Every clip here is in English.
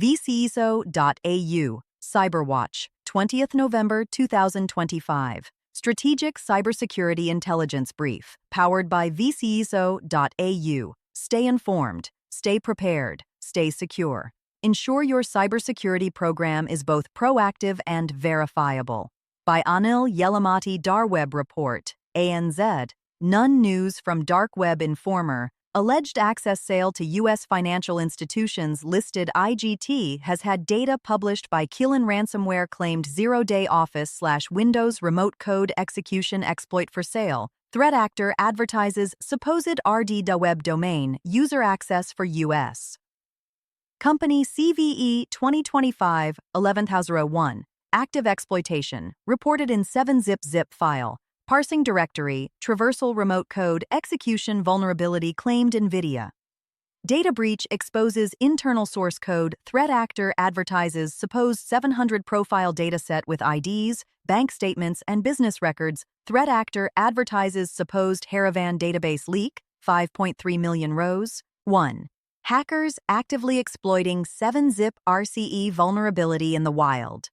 vciso.au, Cyberwatch, 20th November 2025. Strategic Cybersecurity Intelligence Brief, powered by vciso.au. Stay informed, stay prepared, stay secure. Ensure your cybersecurity program is both proactive and verifiable. By Anil Yelamati Darweb Report, ANZ. None News from Dark Web Informer. Alleged access sale to U.S. financial institutions listed IGT has had data published by Keelan ransomware claimed zero-day Office/Windows remote code execution exploit for sale. Threat actor advertises supposed RD web domain user access for U.S. Company CVE 2025-11001. Active exploitation, reported in 7-zip file. Parsing directory, traversal remote code execution vulnerability claimed NVIDIA. Data breach exposes internal source code. Threat actor advertises supposed 700 profile dataset with IDs, bank statements, and business records. Threat actor advertises supposed Haravan database leak, 5.3 million rows. 1. Hackers actively exploiting 7-zip RCE vulnerability in the wild.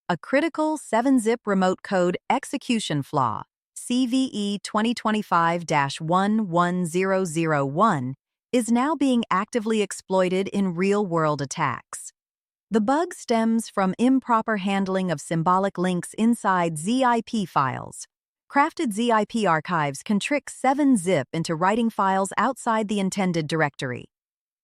A critical 7-zip remote code execution flaw, CVE 2025-11001, is now being actively exploited in real-world attacks. The bug stems from improper handling of symbolic links inside ZIP files. Crafted ZIP archives can trick 7-zip into writing files outside the intended directory.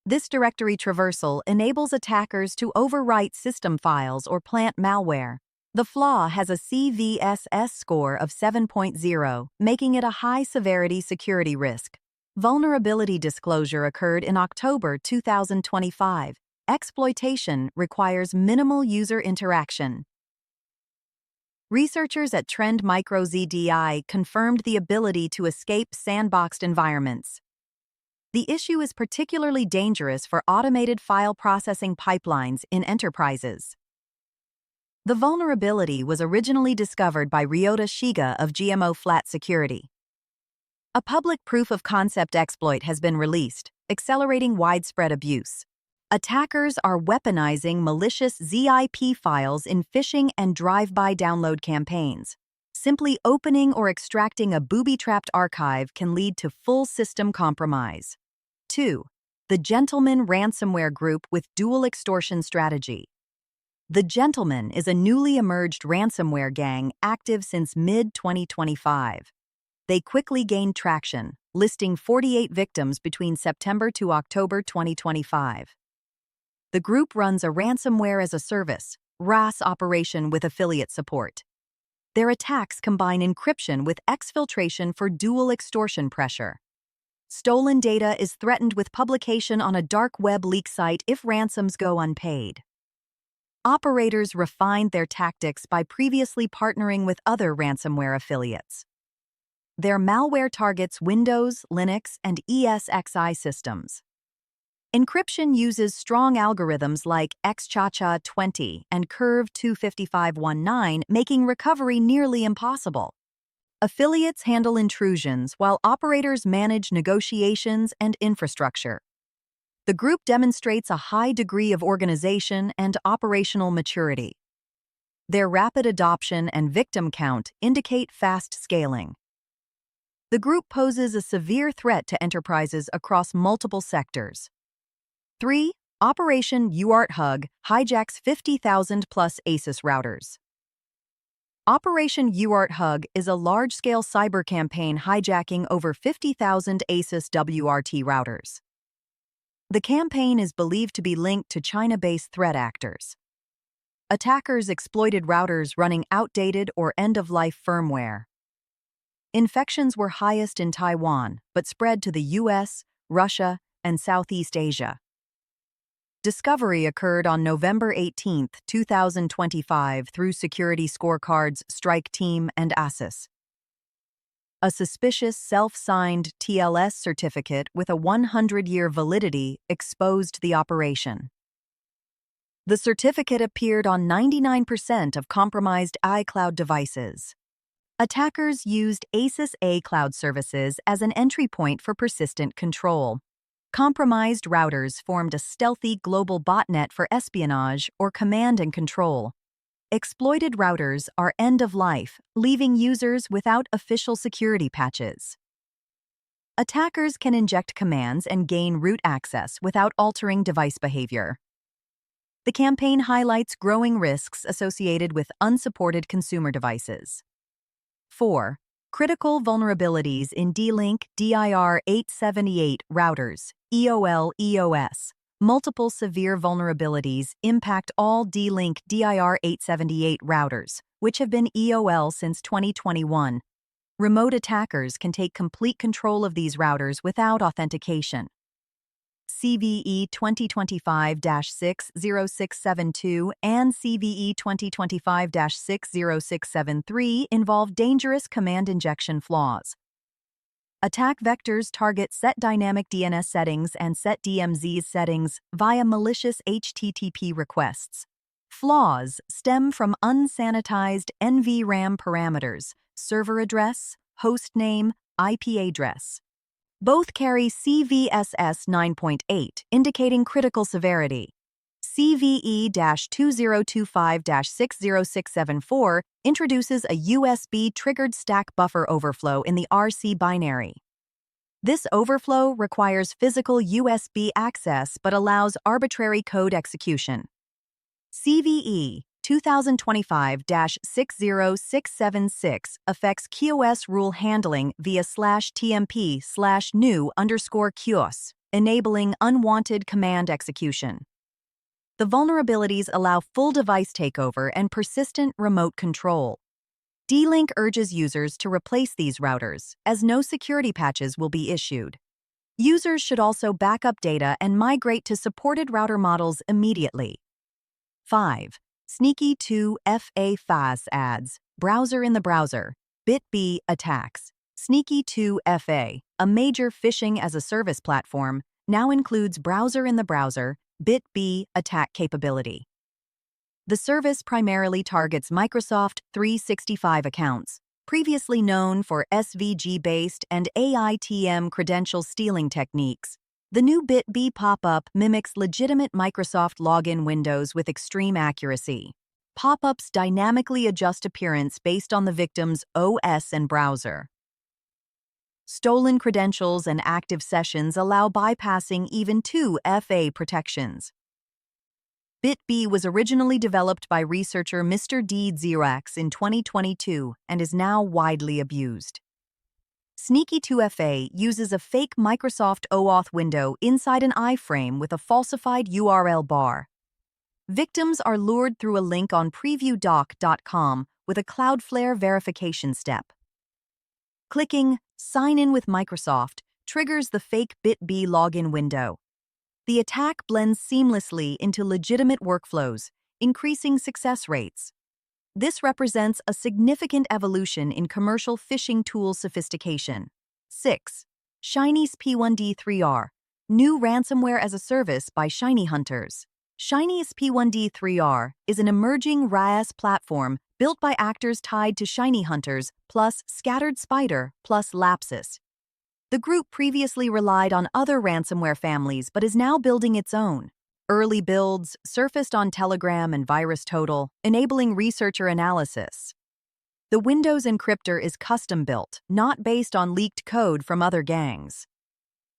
This directory traversal enables attackers to overwrite system files or plant malware. The flaw has a CVSS score of 7.0, making it a high-severity security risk. Vulnerability disclosure occurred in October 2025. Exploitation requires minimal user interaction. Researchers at Trend Micro ZDI confirmed the ability to escape sandboxed environments. The issue is particularly dangerous for automated file processing pipelines in enterprises. The vulnerability was originally discovered by Ryota Shiga of GMO Flat Security. A public proof-of-concept exploit has been released, accelerating widespread abuse. Attackers are weaponizing malicious ZIP files in phishing and drive-by download campaigns. Simply opening or extracting a booby-trapped archive can lead to full system compromise. 2. The Gentleman Ransomware Group with Dual Extortion Strategy. The Gentleman is a newly emerged ransomware gang active since mid-2025. They quickly gained traction, listing 48 victims between September to October 2025. The group runs a ransomware-as-a-service (RaaS) operation with affiliate support. Their attacks combine encryption with exfiltration for dual extortion pressure. Stolen data is threatened with publication on a dark web leak site if ransoms go unpaid. Operators refined their tactics by previously partnering with other ransomware affiliates. Their malware targets Windows, Linux, and ESXi systems. Encryption uses strong algorithms like XChaCha20 and Curve 25519, making recovery nearly impossible. Affiliates handle intrusions while operators manage negotiations and infrastructure. The group demonstrates a high degree of organization and operational maturity. Their rapid adoption and victim count indicate fast scaling. The group poses a severe threat to enterprises across multiple sectors. 3. Operation UARTHUG hijacks 50,000-plus ASUS routers. Operation UARTHUG is a large-scale cyber campaign hijacking over 50,000 ASUS WRT routers. The campaign is believed to be linked to China-based threat actors. Attackers exploited routers running outdated or end-of-life firmware. Infections were highest in Taiwan, but spread to the US, Russia, and Southeast Asia. Discovery occurred on November 18, 2025 through Security Scorecard's Strike Team and ASUS. A suspicious self-signed TLS certificate with a 100-year validity exposed the operation. The certificate appeared on 99% of compromised iCloud devices. Attackers used ASUS A Cloud services as an entry point for persistent control. Compromised routers formed a stealthy global botnet for espionage or command and control. Exploited routers are end of life, leaving users without official security patches. Attackers can inject commands and gain root access without altering device behavior. The campaign highlights growing risks associated with unsupported consumer devices. 4. Critical vulnerabilities in D-Link DIR878 routers, EOL-EOS. Multiple severe vulnerabilities impact all D-Link DIR878 routers, which have been EOL since 2021. Remote attackers can take complete control of these routers without authentication. CVE 2025-60672 and CVE 2025-60673 involve dangerous command injection flaws. Attack vectors target set dynamic DNS settings and set DMZ settings via malicious HTTP requests. Flaws stem from unsanitized NVRAM parameters, server address, host name, IP address. Both carry CVSS 9.8, indicating critical severity. CVE-2025-60674 introduces a USB-triggered stack buffer overflow in the RC binary. This overflow requires physical USB access but allows arbitrary code execution. CVE 2025-60676 affects QoS rule handling via /tmp/new_QoS, enabling unwanted command execution. The vulnerabilities allow full device takeover and persistent remote control. D-Link urges users to replace these routers, as no security patches will be issued. Users should also back up data and migrate to supported router models immediately. 5. Sneaky 2FA FAS ads, browser in the browser, BitB attacks. Sneaky 2FA, a major phishing-as-a-service platform, now includes browser in the browser, BitB attack capability. The service primarily targets Microsoft 365 accounts, previously known for SVG-based and AITM credential stealing techniques. The new BitB pop-up mimics legitimate Microsoft login windows with extreme accuracy. Pop-ups dynamically adjust appearance based on the victim's OS and browser. Stolen credentials and active sessions allow bypassing even 2FA protections. BitB was originally developed by researcher Mr. D. Xerox in 2022 and is now widely abused. Sneaky 2FA uses a fake Microsoft OAuth window inside an iframe with a falsified URL bar. Victims are lured through a link on previewdoc.com with a Cloudflare verification step. Clicking Sign in with Microsoft triggers the fake BitB login window. The attack blends seamlessly into legitimate workflows, increasing success rates. This represents a significant evolution in commercial phishing tool sophistication. 6. Shiny's P1D3R, new ransomware as a service by Shiny Hunters. Shiny's P1D3R is an emerging RaaS platform built by actors tied to Shiny Hunters plus Scattered Spider plus Lapsus. The group previously relied on other ransomware families but is now building its own. Early builds surfaced on Telegram and VirusTotal, enabling researcher analysis. The Windows encryptor is custom-built, not based on leaked code from other gangs.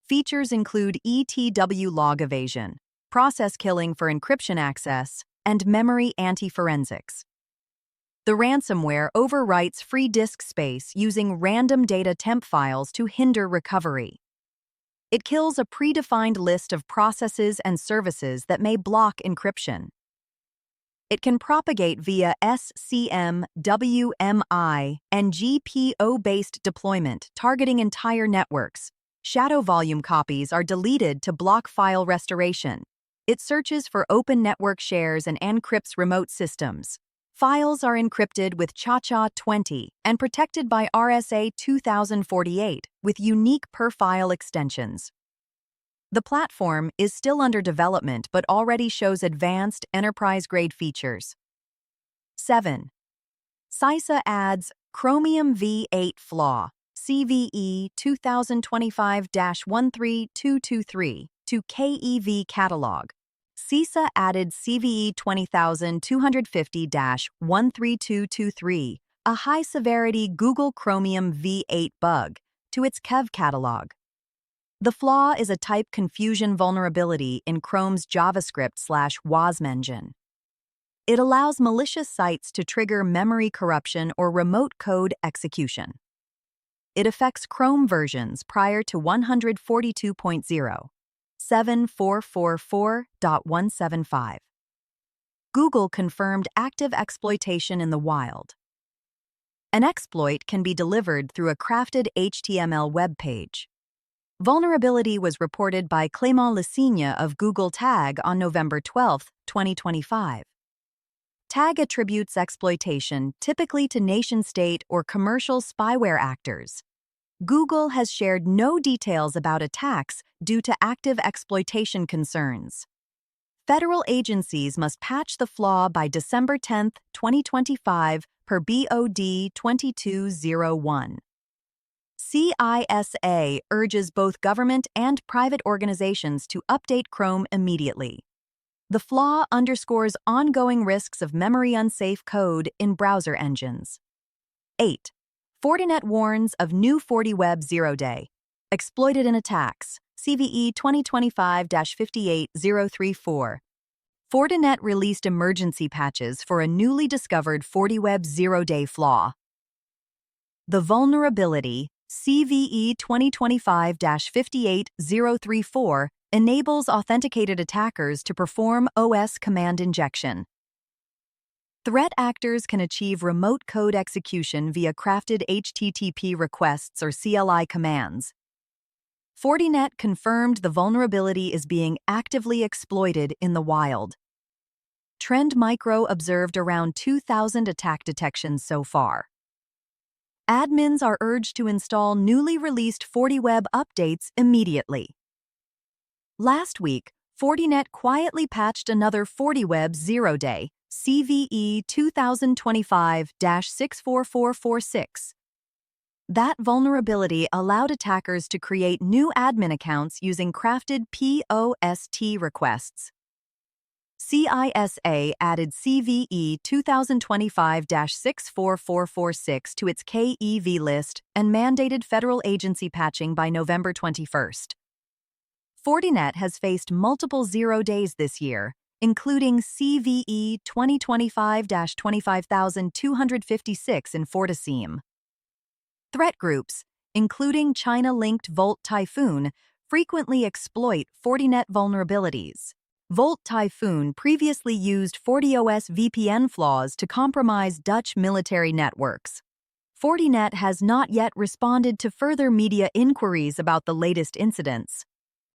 Features include ETW log evasion, process killing for encryption access, and memory anti-forensics. The ransomware overwrites free disk space using random data temp files to hinder recovery. It kills a predefined list of processes and services that may block encryption. It can propagate via SCM, WMI, and GPO-based deployment, targeting entire networks. Shadow volume copies are deleted to block file restoration. It searches for open network shares and encrypts remote systems. Files are encrypted with ChaCha20 and protected by RSA 2048 with unique per-file extensions. The platform is still under development but already shows advanced enterprise-grade features. 7. CISA adds Chromium V8 flaw. CVE 2025-13223 to KEV catalog. CISA added CVE 20250-13223, a high-severity Google Chromium V8 bug, to its KEV catalog. The flaw is a type confusion vulnerability in Chrome's JavaScript/WASM engine. It allows malicious sites to trigger memory corruption or remote code execution. It affects Chrome versions prior to 142.0, 7444.175. Google confirmed active exploitation in the wild. An exploit can be delivered through a crafted HTML web page. Vulnerability was reported by Clément Lesigne of Google Tag on November 12, 2025. Tag attributes exploitation typically to nation-state or commercial spyware actors. Google has shared no details about attacks due to active exploitation concerns. Federal agencies must patch the flaw by December 10, 2025, per BOD 2201. CISA urges both government and private organizations to update Chrome immediately. The flaw underscores ongoing risks of memory-unsafe code in browser engines. 8. Fortinet warns of new FortiWeb zero-day. Exploited in attacks. CVE 2025-58034. Fortinet released emergency patches for a newly discovered FortiWeb zero-day flaw. The vulnerability, CVE 2025-58034, enables authenticated attackers to perform OS command injection. Threat actors can achieve remote code execution via crafted HTTP requests or CLI commands. Fortinet confirmed the vulnerability is being actively exploited in the wild. Trend Micro observed around 2,000 attack detections so far. Admins are urged to install newly released FortiWeb updates immediately. Last week, Fortinet quietly patched another FortiWeb zero-day, CVE 2025-64446. That vulnerability allowed attackers to create new admin accounts using crafted POST requests. CISA added CVE 2025-64446 to its KEV list and mandated federal agency patching by November 21. Fortinet has faced multiple zero days this year, including CVE 2025-25256 in FortiSIEM. Threat groups, including China-linked Volt Typhoon, frequently exploit Fortinet vulnerabilities. Volt Typhoon previously used FortiOS VPN flaws to compromise Dutch military networks. Fortinet has not yet responded to further media inquiries about the latest incidents.